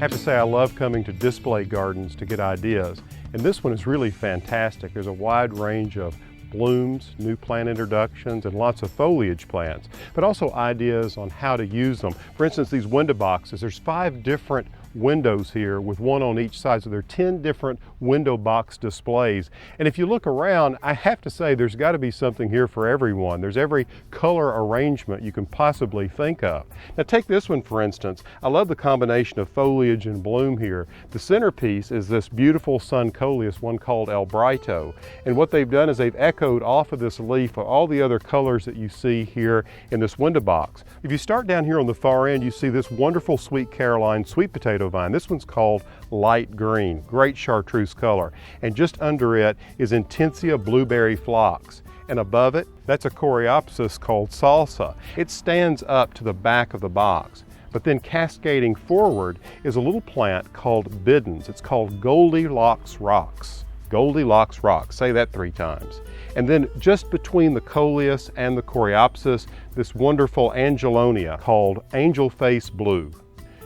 have to say I love coming to display gardens to get ideas, and this one is really fantastic. There's a wide range of blooms, new plant introductions, and lots of foliage plants, but also ideas on how to use them. For instance, these window boxes, there's 5 different windows here with one on each side, so there are 10 different window box displays. And if you look around, I have to say there's got to be something here for everyone. There's every color arrangement you can possibly think of. Now take this one for instance. I love the combination of foliage and bloom here. The centerpiece is this beautiful sun coleus, one called El Brito. And what they've done is they've echoed off of this leaf of all the other colors that you see here in this window box. If you start down here on the far end, you see this wonderful Sweet Caroline sweet potato vine. This one's called light green, great chartreuse color. And just under it is Intensia blueberry phlox. And above it, that's a coreopsis called salsa. It stands up to the back of the box. But then cascading forward is a little plant called Biddens. It's called Goldilocks Rocks. Goldilocks Rocks, say that 3 times. And then just between the coleus and the coreopsis, this wonderful Angelonia called Angel Face Blue.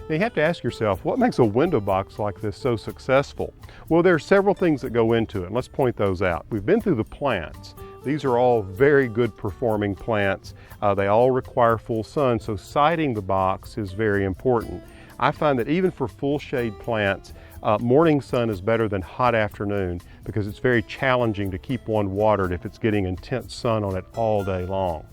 Now you have to ask yourself, what makes a window box like this so successful? Well, there are several things that go into it, and let's point those out. We've been through the plants. These are all very good performing plants. They all require full sun, so siting the box is very important. I find that even for full shade plants, morning sun is better than hot afternoon because it's very challenging to keep one watered if it's getting intense sun on it all day long.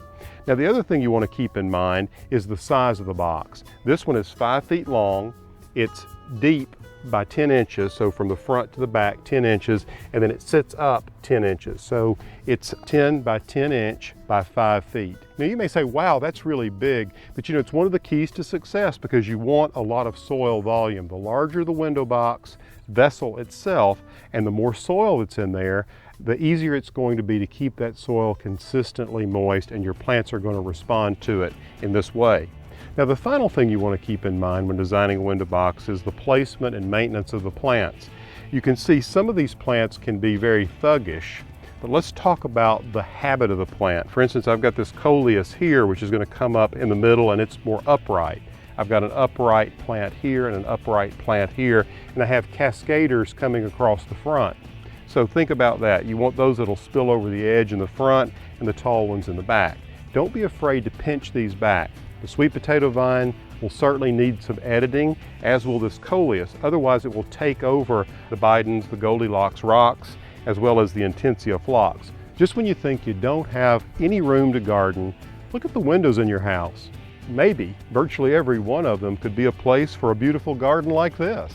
Now the other thing you want to keep in mind is the size of the box. This one is 5 feet long, it's deep by 10 inches, so from the front to the back 10 inches, and then it sits up 10 inches. So it's 10 by 10 inch by 5 feet. Now you may say, wow, that's really big, but you know, it's one of the keys to success because you want a lot of soil volume. The larger the window box vessel itself and the more soil that's in there, the easier it's going to be to keep that soil consistently moist, and your plants are going to respond to it in this way. Now the final thing you want to keep in mind when designing a window box is the placement and maintenance of the plants. You can see some of these plants can be very thuggish, but let's talk about the habit of the plant. For instance, I've got this coleus here which is going to come up in the middle and it's more upright. I've got an upright plant here and an upright plant here, and I have cascaders coming across the front. So think about that. You want those that'll spill over the edge in the front and the tall ones in the back. Don't be afraid to pinch these back. The sweet potato vine will certainly need some editing, as will this coleus. Otherwise it will take over the Bidens, the Goldilocks Rocks, as well as the Intensia phlox. Just when you think you don't have any room to garden, look at the windows in your house. Maybe virtually every one of them could be a place for a beautiful garden like this.